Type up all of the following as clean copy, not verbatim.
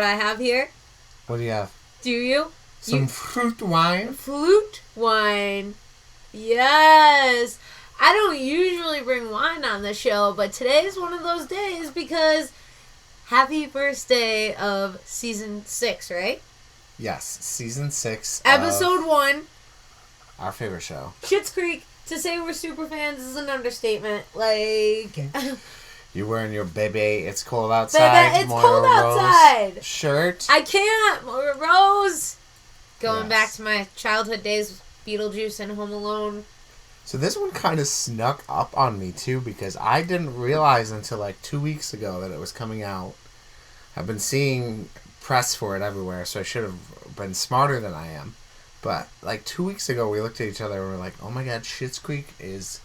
I have here? What do you have? Do you? Some fruit wine? Fruit wine. Yes. I don't usually bring wine on the show, but today's one of those days because happy birthday of season 6, right? Yes, season 6. Episode 1. Our favorite show. Schitt's Creek. To say we're super fans is an understatement. Like... You're wearing your baby, it's cold outside. Baby, it's cold outside. Shirt. I can't. Rose. Going back to my childhood days, Beetlejuice and Home Alone. So this one kind of snuck up on me, too, because I didn't realize until like 2 weeks ago that it was coming out. I've been seeing press for it everywhere, so I should have been smarter than I am. But like 2 weeks ago, we looked at each other and we were like, oh my god, Schitt's Creek is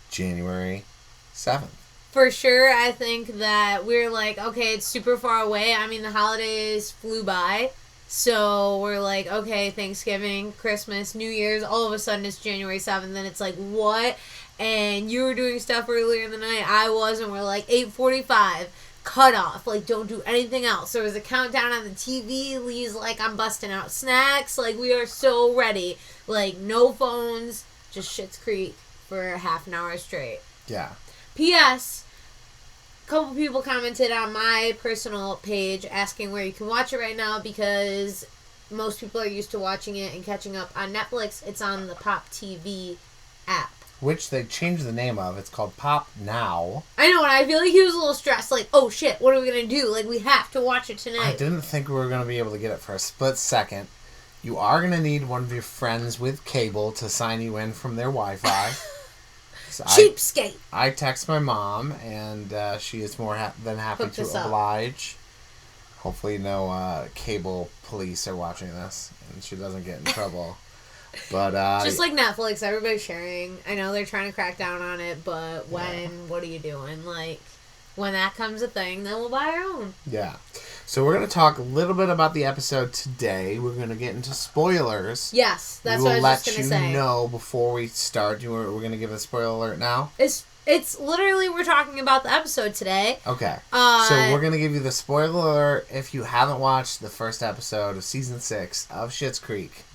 January 7th. For sure, I think that we're like, okay, it's super far away. I mean, the holidays flew by. So we're like, okay, Thanksgiving, Christmas, New Year's, all of a sudden it's January 7th. Then it's like, what? And you were doing stuff earlier in the night. I was, and we're like, 8:45. Cut off. Like, don't do anything else. There was a countdown on the TV. Lee's like, I'm busting out snacks. Like, we are so ready. Like, no phones. Just Schitt's Creek for half an hour straight. Yeah. P.S. A couple people commented on my personal page asking where you can watch it right now because most people are used to watching it and catching up on Netflix. It's on the Pop TV app. Which they changed the name of. It's called Pop Now. I know, and I feel like he was a little stressed. Like, oh shit, what are we going to do? Like, we have to watch it tonight. I didn't think we were going to be able to get it for a split second. You are going to need one of your friends with cable to sign you in from their Wi-Fi. So Cheapskate. I text my mom, and she is more than happy to oblige. Hopefully no cable police are watching this, and she doesn't get in trouble. But just like Netflix, everybody's sharing. I know they're trying to crack down on it, but what are you doing? Like, when that comes a thing, then we'll buy our own. Yeah. So we're going to talk a little bit about the episode today. We're going to get into spoilers. Yes, that's what I was just going to say. We'll let you know before we start. We're going to give a spoiler alert now? It's literally, we're talking about the episode today. Okay. So we're going to give you the spoiler alert if you haven't watched the first episode of Season 6 of Schitt's Creek.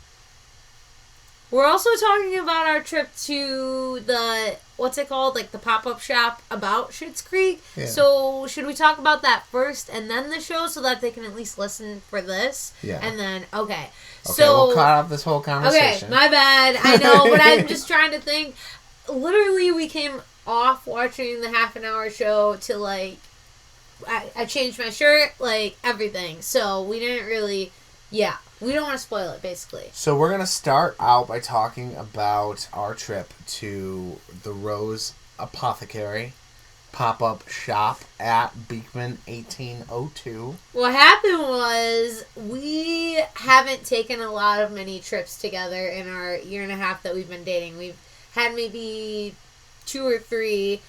We're also talking about our trip to the, what's it called? Like the pop-up shop about Schitt's Creek. Yeah. So should we talk about that first and then the show so that they can at least listen for this? Yeah. And then, okay. So we'll cut off this whole conversation. Okay, my bad. I know, but I'm just trying to think. Literally, we came off watching the half an hour show to like, I changed my shirt, like everything. So we didn't really, we don't want to spoil it, basically. So we're going to start out by talking about our trip to the Rose Apothecary pop-up shop at Beekman 1802. What happened was we haven't taken a lot of many trips together in our year and a half that we've been dating. We've had maybe 2 or 3,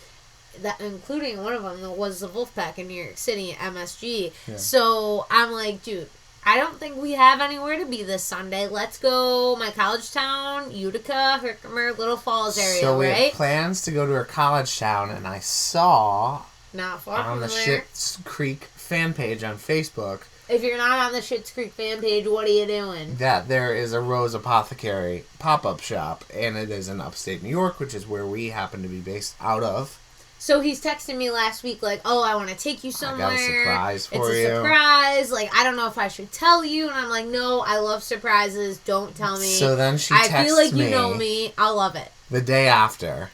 that including one of them that was the Wolfpack in New York City, MSG. Yeah. So I'm like, dude, I don't think we have anywhere to be this Sunday. Let's go my college town, Utica, Herkimer, Little Falls area, so we had plans to go to our college town, and I saw not far on the Schitt's Creek fan page on Facebook. If you're not on the Schitt's Creek fan page, what are you doing? That there is a Rose Apothecary pop-up shop, and it is in upstate New York, which is where we happen to be based out of. So he's texting me last week like, oh, I want to take you somewhere. I got a surprise for you. It's a surprise. Like, I don't know if I should tell you. And I'm like, no, I love surprises. Don't tell me. So then she texts me. I feel like you know me. I'll love it. The day after.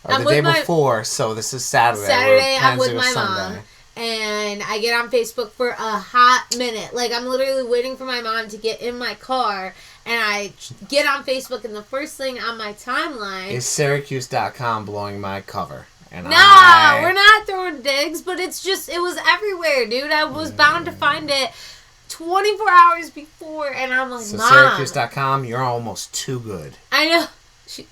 Or the day before. So this is Saturday. Saturday, I'm with my mom. And I get on Facebook for a hot minute. Like, I'm literally waiting for my mom to get in my car. And I get on Facebook. And the first thing on my timeline is Syracuse.com blowing my cover. And we're not throwing digs, but it's just, it was everywhere, dude. I was bound to find it 24 hours before, and I'm like, so Mom. Syracuse.com, you're almost too good. I know.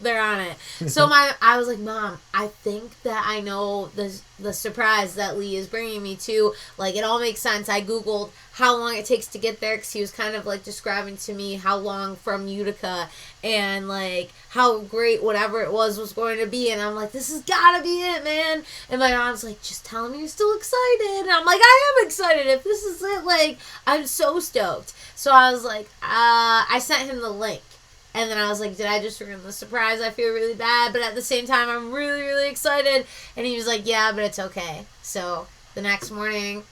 They're on it. So I was like, Mom, I think that I know the surprise that Lee is bringing me to. Like, it all makes sense. I Googled how long it takes to get there because he was kind of, like, describing to me how long from Utica and, like, how great whatever it was going to be. And I'm like, this has got to be it, man. And my mom's like, just tell him you're still excited. And I'm like, I am excited. If this is it, like, I'm so stoked. So I was like, I sent him the link. And then I was like, did I just ruin the surprise? I feel really bad, but at the same time, I'm really, really excited. And he was like, yeah, but it's okay. So the next morning,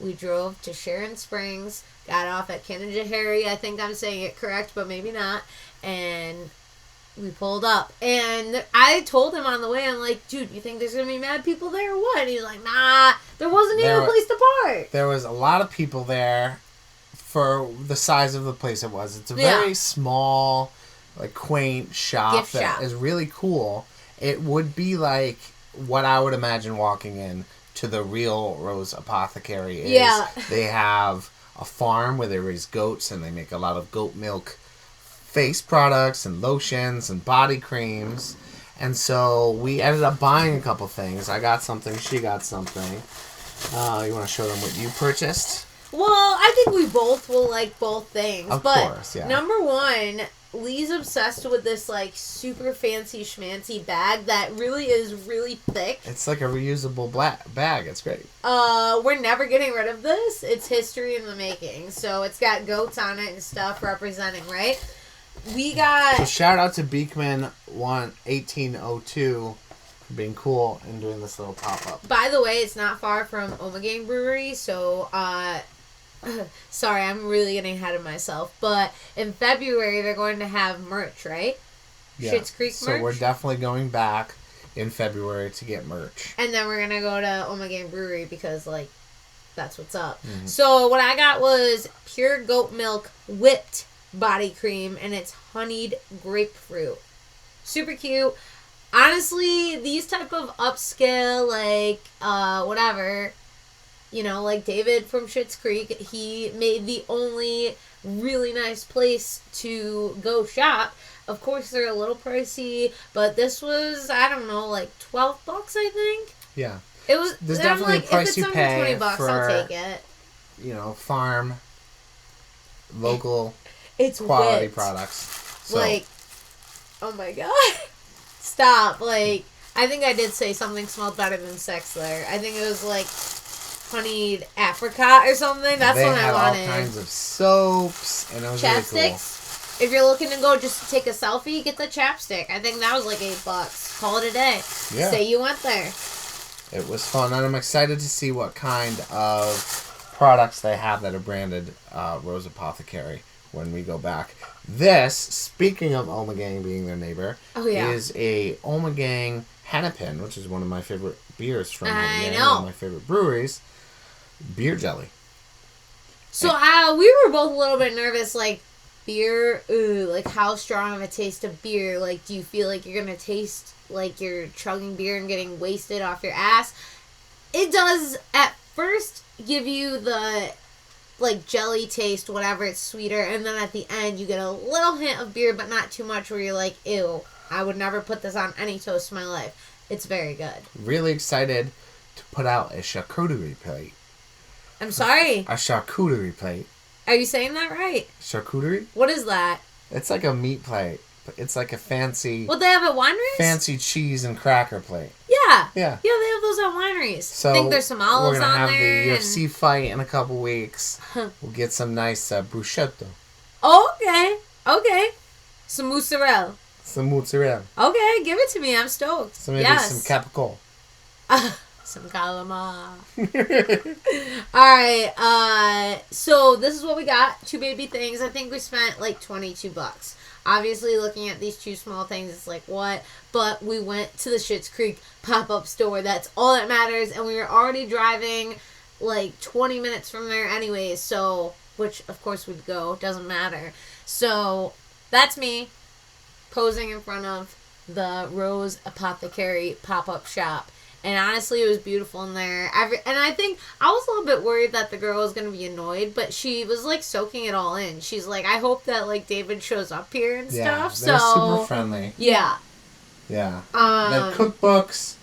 we drove to Sharon Springs, got off at Canajoharie. I think I'm saying it correct, but maybe not. And we pulled up. And I told him on the way, I'm like, dude, you think there's going to be mad people there or what? And he's like, nah, there wasn't even a place to park. There was a lot of people there. For the size of the place it was. It's a very small, like, quaint shop that is really cool. It would be like what I would imagine walking in to the real Rose Apothecary is. Yeah. They have a farm where they raise goats and they make a lot of goat milk face products and lotions and body creams. And so we ended up buying a couple things. I got something, she got something. You want to show them what you purchased? Well, I think we both will like both things. Of course, yeah. Number one, Lee's obsessed with this, like, super fancy schmancy bag that really is really thick. It's like a reusable bag. It's great. We're never getting rid of this. It's history in the making. So it's got goats on it and stuff representing, right? We got... So shout out to Beekman 1802 for being cool and doing this little pop-up. By the way, it's not far from Omegang Brewery, so, sorry, I'm really getting ahead of myself. But in February, they're going to have merch, right? Yeah. Schitt's Creek merch. So we're definitely going back in February to get merch. And then we're going to go to Omegang Brewery because, like, that's what's up. Mm-hmm. So what I got was pure goat milk whipped body cream, and it's honeyed grapefruit. Super cute. Honestly, these type of upscale, like, whatever... You know, like David from Schitt's Creek, he made the only really nice place to go shop. Of course, they're a little pricey, but this was, I don't know, like $12, I think. Yeah. It was. There's definitely like, a price you pay if it's under $20, for, I'll take it. You know, farm, local, it's quality whipped. Products. So. Like, oh my god. Stop. Like, I think I did say something smelled better than sex there. I think it was like... honeyed apricot or something. That's what I wanted. They had all kinds of soaps, and it was chapsticks. Really cool. If you're looking to go just to take a selfie, get the chapstick. I think that was like $8. Call it a day. Yeah. Say you went there. It was fun, and I'm excited to see what kind of products they have that are branded Rose Apothecary when we go back. This, speaking of Omegang being their neighbor, is a Omegang Hennepin, which is one of my favorite beers from Omegang, one of my favorite breweries. Beer jelly. So we were both a little bit nervous, like, beer, like, how strong of a taste of beer? Like, do you feel like you're going to taste like you're chugging beer and getting wasted off your ass? It does, at first, give you the, like, jelly taste, whatever, it's sweeter, and then at the end, you get a little hint of beer, but not too much, where you're like, ew, I would never put this on any toast in my life. It's very good. Really excited to put out a charcuterie plate. I'm sorry? A charcuterie plate. Are you saying that right? Charcuterie? What is that? It's like a meat plate. It's like a fancy... What they have at wineries? Fancy cheese and cracker plate. Yeah. Yeah. Yeah, they have those at wineries. So I think there's some olives on there. We're going to have the UFC fight in a couple weeks. We'll get some nice bruschetta. Oh, okay. Okay. Some mozzarella. Some mozzarella. Okay, give it to me. I'm stoked. So maybe some capicola. Some calamar. Alright, so this is what we got. 2 baby things. I think we spent like $22. Obviously, looking at these 2 small things, it's like, what? But we went to the Schitt's Creek pop-up store. That's all that matters. And we were already driving like 20 minutes from there anyways. So, which of course we'd go. Doesn't matter. So, that's me posing in front of the Rose Apothecary pop-up shop. And honestly, it was beautiful in there. And I think I was a little bit worried that the girl was going to be annoyed, but she was, like, soaking it all in. She's like, I hope that, like, David shows up here and stuff. They're so super friendly. Yeah. Yeah. They had cookbooks.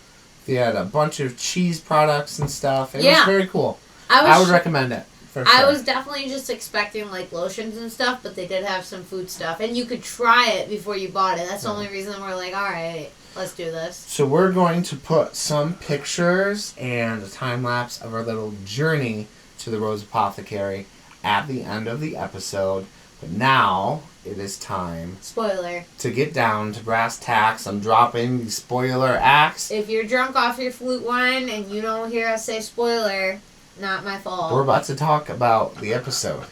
They had a bunch of cheese products and stuff. It was very cool. I would recommend it. For sure. I was definitely just expecting, like, lotions and stuff, but they did have some food stuff. And you could try it before you bought it. That's the only reason we're like, all right, let's do this. So we're going to put some pictures and a time-lapse of our little journey to the Rose Apothecary at the end of the episode. But now it is time... Spoiler. ...to get down to brass tacks. I'm dropping the spoiler axe. If you're drunk off your flute wine and you don't hear us say spoiler, not my fault. We're about to talk about the episode.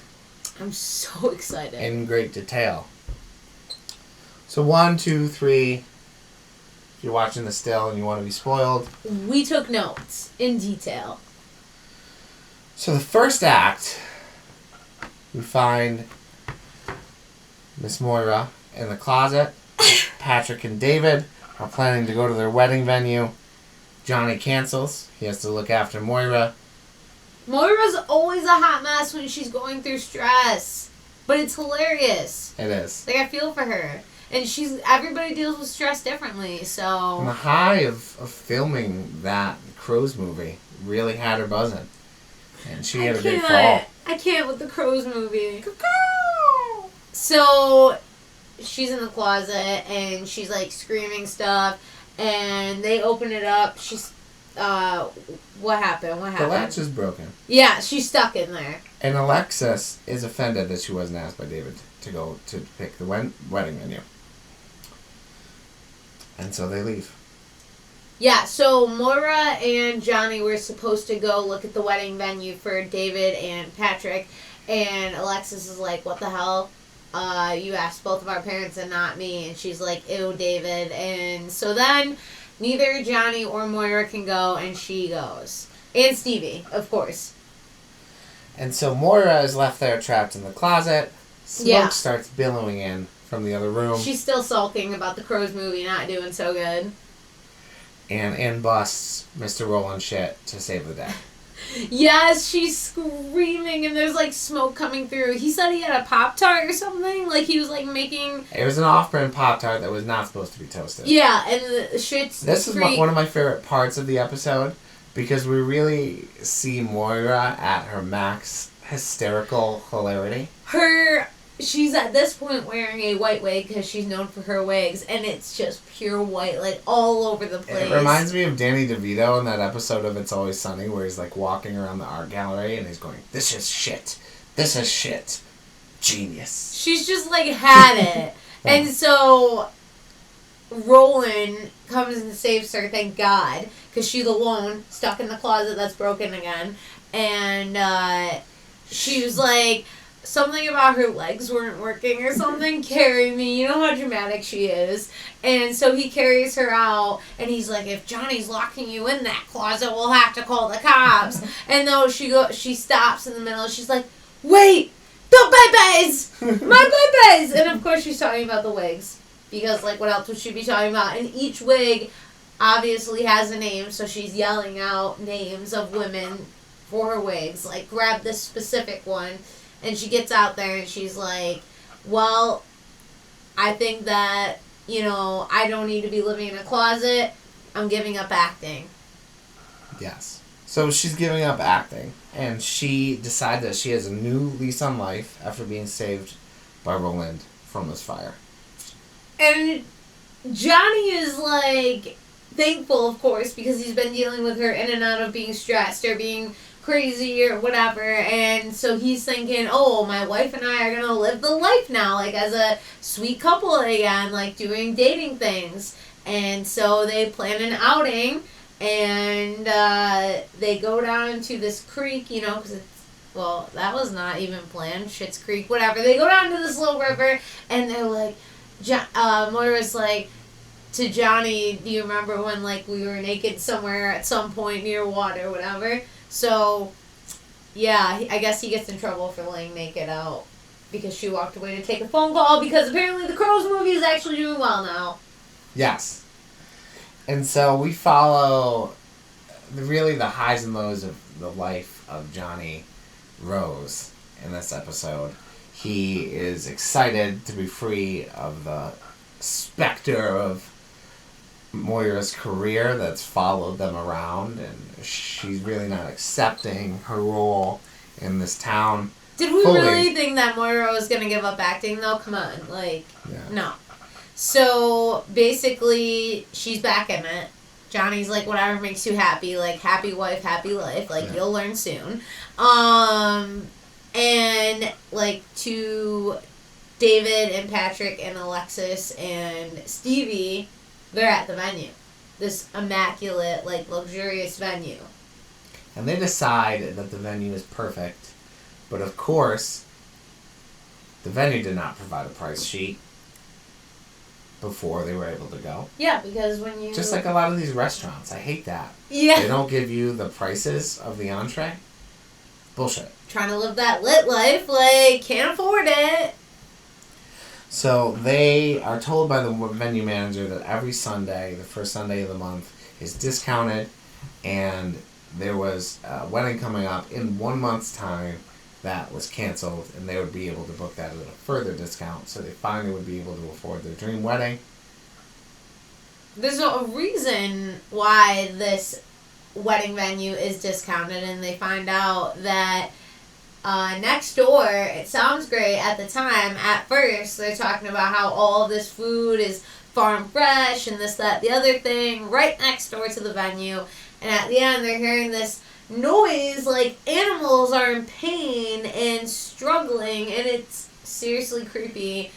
I'm so excited. In great detail. So 1, 2, 3... If you're watching this still and you want to be spoiled. We took notes in detail. So the first act, we find Miss Moira in the closet. Patrick and David are planning to go to their wedding venue. Johnny cancels. He has to look after Moira. Moira's always a hot mess when she's going through stress. But it's hilarious. It is. Like, I feel for her. And everybody deals with stress differently, so... And the high of filming that Crows movie really had her buzzing. And she had a big fall. I can't with the Crows movie. So, she's in the closet, and she's, like, screaming stuff, and they open it up. She's... what happened? The latch is broken. Yeah, she's stuck in there. And Alexis is offended that she wasn't asked by David to go to pick the wedding venue. And so they leave. Yeah, so Moira and Johnny were supposed to go look at the wedding venue for David and Patrick. And Alexis is like, what the hell? You asked both of our parents and not me. And she's like, ew, David. And so then neither Johnny or Moira can go, and she goes. And Stevie, of course. And so Moira is left there trapped in the closet. Smoke starts billowing in from the other room. She's still sulking about the Crows movie not doing so good. And in busts Mr. Roland Schitt to save the day. Yes, she's screaming and there's like smoke coming through. He said he had a Pop-Tart or something. Like he was like making... It was an off-brand Pop-Tart that was not supposed to be toasted. Yeah, and the Schitt's... This is one of my favorite parts of the episode because we really see Moira at her max hysterical hilarity. She's at this point wearing a white wig because she's known for her wigs, and it's just pure white, like, all over the place. It reminds me of Danny DeVito in that episode of It's Always Sunny where he's, like, walking around the art gallery and he's going, this is shit. This is shit. Genius. She's just, like, had it. And so Roland comes and saves her, thank God, because she's alone, stuck in the closet that's broken again. And she was like... Something about her legs weren't working or something. Carry me. You know how dramatic she is. And so he carries her out. And he's like, if Johnny's locking you in that closet, we'll have to call the cops. And though she stops in the middle. She's like, wait! The babies! My babies! And of course she's talking about the wigs. Because, like, what else would she be talking about? And each wig obviously has a name. So she's yelling out names of women for her wigs. Like, grab this specific one. And she gets out there and she's like, well, I think that, you know, I don't need to be living in a closet. I'm giving up acting. Yes. So she's giving up acting. And she decides that she has a new lease on life after being saved by Roland from this fire. And Johnny is, like, thankful, of course, because he's been dealing with her in and out of being stressed or being... crazy or whatever, and so he's thinking, oh, my wife and I are gonna live the life now, like as a sweet couple again, like doing dating things. And so they plan an outing, and they go down to this creek, you know, because it's, well, that was not even planned, Schitt's Creek, whatever. They go down to this little river, and they're like, Moira's like, to Johnny, do you remember when, like, we were naked somewhere at some point near water, whatever? So, yeah, I guess he gets in trouble for laying naked out because she walked away to take a phone call because apparently the Crows movie is actually doing well now. Yes. And so we follow really the highs and lows of the life of Johnny Rose in this episode. He is excited to be free of the specter of Moira's career that's followed them around, and she's really not accepting her role in this town. Did we really think that Moira was going to give up acting, though? Come on. No. So, basically, she's back in it. Johnny's like, whatever makes you happy. Like, happy wife, happy life. Like, you'll learn soon. And, like, to David and Patrick and Alexis and Stevie, they're at the venue. This immaculate, like, luxurious venue. And they decide that the venue is perfect. But, of course, the venue did not provide a price sheet before they were able to go. Yeah, because when you... Just like a lot of these restaurants. I hate that. Yeah. They don't give you the prices of the entree. Bullshit. Trying to live that lit life, like, can't afford it. So they are told by the venue manager that every Sunday, the first Sunday of the month, is discounted, and there was a wedding coming up in 1 month's time that was canceled, and they would be able to book that at a further discount, so they finally would be able to afford their dream wedding. There's a reason why this wedding venue is discounted, and they find out that next door, it sounds great at the time. At first, they're talking about how all this food is farm fresh and this, that, the other thing, right next door to the venue. And at the end, they're hearing this noise like animals are in pain and struggling, and it's seriously creepy.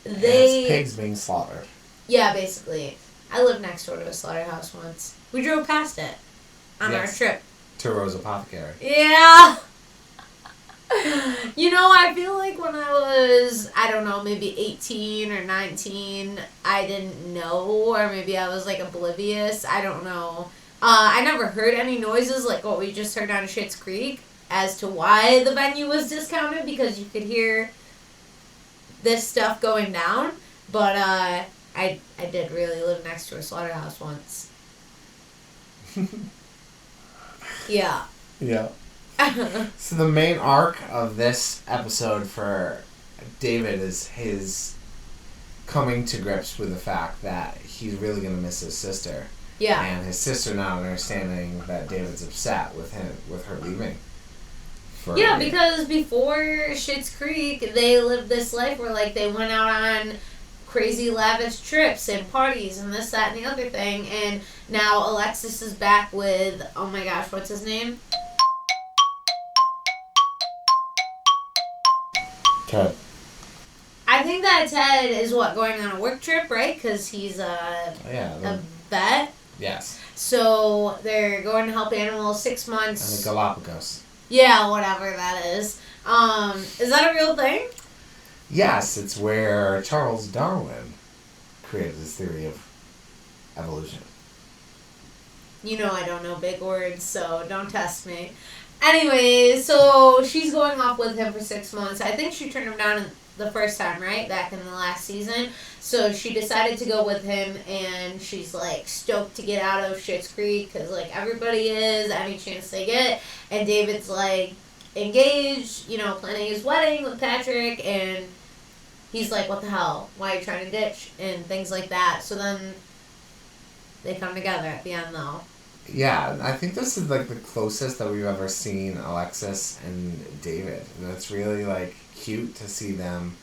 It's pigs being slaughtered. Yeah, basically. I lived next door to a slaughterhouse once. We drove past it on our trip. To Rose Apothecary. Yeah. You know, I feel like when I was, I don't know, maybe 18 or 19, I didn't know, or maybe I was, like, oblivious. I don't know. I never heard any noises like what we just heard on Schitt's Creek as to why the venue was discounted, because you could hear this stuff going down. But I did really live next to a slaughterhouse once. Yeah. Yeah. So the main arc of this episode for David is his coming to grips with the fact that he's really going to miss his sister. Yeah. And his sister not understanding that David's upset with her leaving. Yeah, because before Schitt's Creek, they lived this life where, like, they went out on crazy lavish trips and parties and this, that, and the other thing. And now Alexis is back with, oh my gosh, what's his name? Ted. I think that Ted is going on a work trip, right? Because he's a vet. Yes. So they're going to help animals 6 months. And the Galapagos. Yeah, whatever that is. Is that a real thing? Yes, it's where Charles Darwin created his theory of evolution. You know I don't know big words, so don't test me. Anyway, so she's going off with him for 6 months. I think she turned him down the first time, right? Back in the last season. So she decided to go with him, and she's, like, stoked to get out of Schitt's Creek because, like, everybody is, any chance they get. And David's, like, engaged, you know, planning his wedding with Patrick, and he's like, what the hell? Why are you trying to ditch? And things like that. So then they come together at the end, though. Yeah, I think this is, like, the closest that we've ever seen Alexis and David. And it's really, like, cute to see them,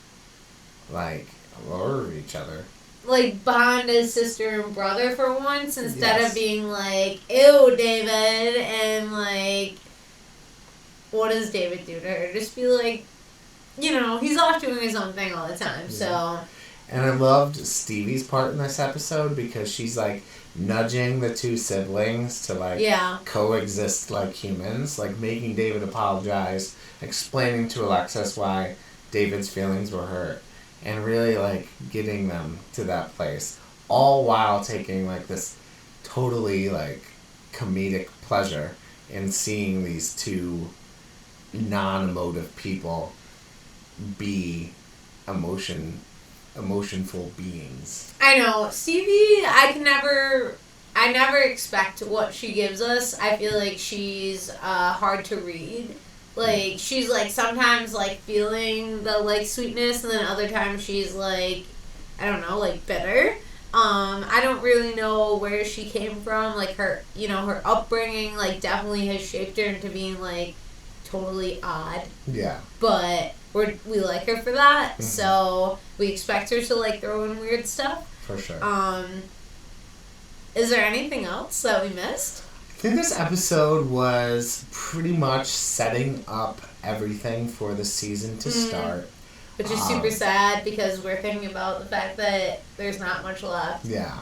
like, lure each other. Like, bond as sister and brother for once, instead of being like, ew, David, and, like, what does David do to her? Just be like, you know, he's off doing his own thing all the time, so. And I loved Stevie's part in this episode because she's, like, nudging the two siblings to, like, coexist like humans, like, making David apologize, explaining to Alexis why David's feelings were hurt, and really, like, getting them to that place, all while taking, like, this totally, like, comedic pleasure in seeing these two non-emotive people be emotionful beings. I know. Stevie, I I never expect what she gives us. I feel like she's hard to read. Like, she's, like, sometimes, like, feeling the, like, sweetness, and then other times she's, like, I don't know, like, bitter. I don't really know where she came from. Like, her, her upbringing, like, definitely has shaped her into being, like, totally odd. Yeah. But we like her for that, so we expect her to, like, throw in weird stuff. For sure. Is there anything else that we missed? I think this episode was pretty much setting up everything for the season to start. Which is super sad because we're thinking about the fact that there's not much left. Yeah.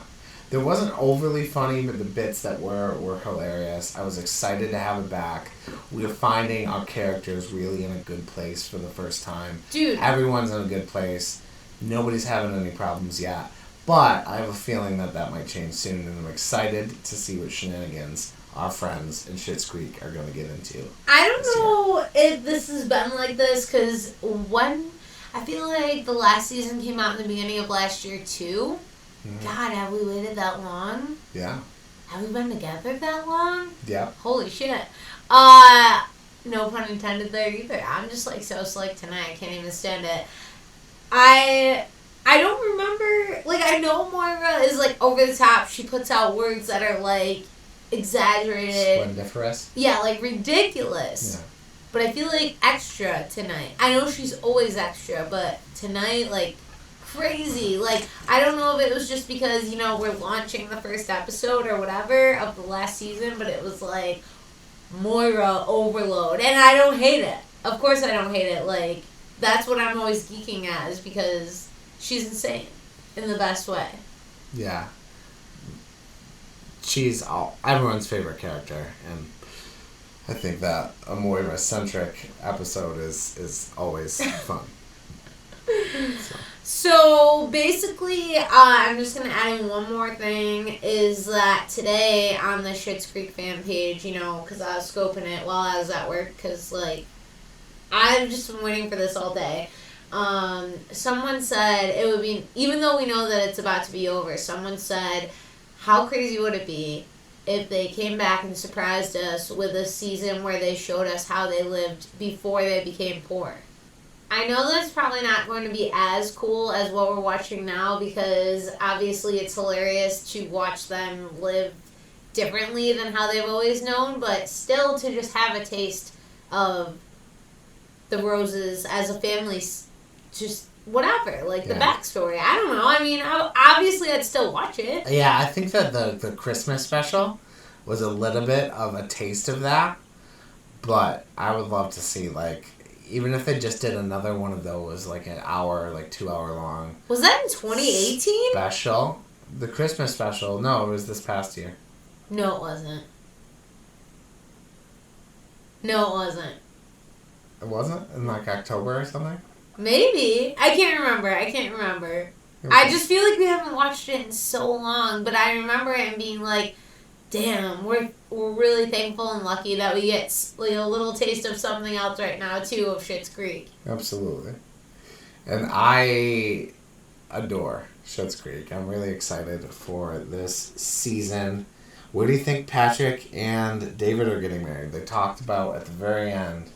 There wasn't overly funny, but the bits that were hilarious. I was excited to have it back. We are finding our characters really in a good place for the first time. Dude. Everyone's in a good place. Nobody's having any problems yet. But I have a feeling that might change soon, and I'm excited to see what shenanigans our friends in Schitt's Creek are going to get into. I don't know if this has been like this, because I feel like the last season came out in the beginning of last year, too. God, have we waited that long? Yeah. Have we been together that long? Yeah. Holy shit. No pun intended there either. I'm just, like, so slick tonight. I can't even stand it. I don't remember, like, I know Moira is, like, over the top. She puts out words that are, like, exaggerated. Splendiferous? Yeah, like, ridiculous. Yeah. But I feel like extra tonight. I know she's always extra, but tonight, like, crazy. Like, I don't know if it was just because, we're launching the first episode or whatever of the last season, but it was, like, Moira overload. And I don't hate it. Of course I don't hate it. Like, that's what I'm always geeking at, is because she's insane in the best way. Yeah. She's everyone's favorite character, and I think that a Moira-centric episode is always fun. So basically, I'm just going to add in one more thing, is that today on the Schitt's Creek fan page, because I was scoping it while I was at work, because, like, I've just been waiting for this all day. Someone said it would be, even though we know that it's about to be over, someone said, how crazy would it be if they came back and surprised us with a season where they showed us how they lived before they became poor? I know that's probably not going to be as cool as what we're watching now, because obviously it's hilarious to watch them live differently than how they've always known, but still to just have a taste of the Roses as a family, just whatever, like the backstory. I don't know. I mean, obviously I'd still watch it. Yeah, I think that the Christmas special was a little bit of a taste of that, but I would love to see, like, even if they just did another one of those, like an hour, like 2 hour long. Was that in 2018? Special? The Christmas special. No, it was this past year. No, it wasn't. No, it wasn't. It wasn't? In like October or something? Maybe. I can't remember. I just feel like we haven't watched it in so long, but I remember it and being like, damn, we're really thankful and lucky that we get, like, a little taste of something else right now, too, of Schitt's Creek. Absolutely. And I adore Schitt's Creek. I'm really excited for this season. Where do you think Patrick and David are getting married? They talked about, at the very end,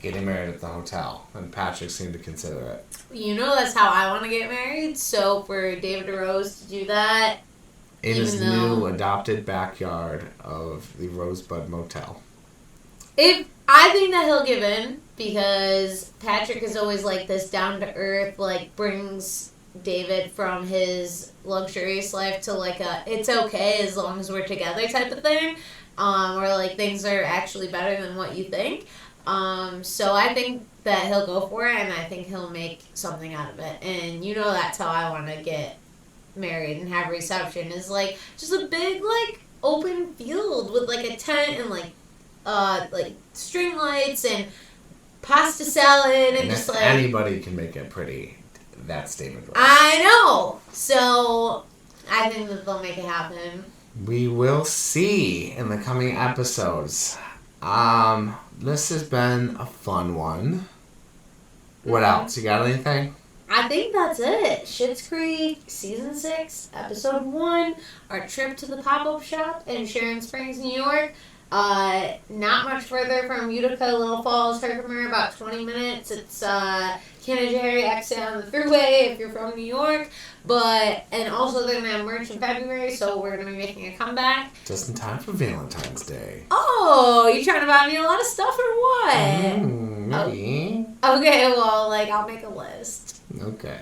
getting married at the hotel, and Patrick seemed to consider it. That's how I want to get married, so for David Rose to do that... In his new adopted backyard of the Rosebud Motel. I think that he'll give in, because Patrick is always like this down-to-earth, like, brings David from his luxurious life to, like, it's okay as long as we're together type of thing, or, like, things are actually better than what you think. So I think that he'll go for it, and I think he'll make something out of it. And that's how I want to get married and have a reception, is like just a big, like, open field with, like, a tent and like string lights and pasta salad, and just, like, anybody can make it pretty. That's David Rose. I know. So I think that they'll make it happen. We will see in the coming episodes. This has been a fun one. What else? You got anything? I think that's it. Schitt's Creek, Season 6, Episode 1, our trip to the pop-up shop in Sharon Springs, New York. Not much further from Utica, Little Falls, Herkimer, about 20 minutes. It's Canterbury exit on the thruway if you're from New York. And also they're going to have merch in February, so we're going to be making a comeback. Just in time for Valentine's Day. Oh, you trying to buy me a lot of stuff or what? Maybe. Okay, well, I'll make a list. Okay.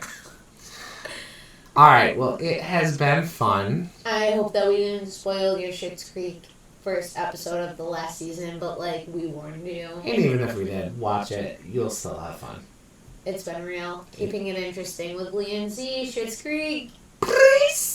Alright, well, it has been fun. I hope that we didn't spoil your Schitt's Creek first episode of the last season, but, we warned you. And even if we did, watch it. You'll still have fun. It's been real. Keeping it interesting with Lee and Z, Schitt's Creek. Peace!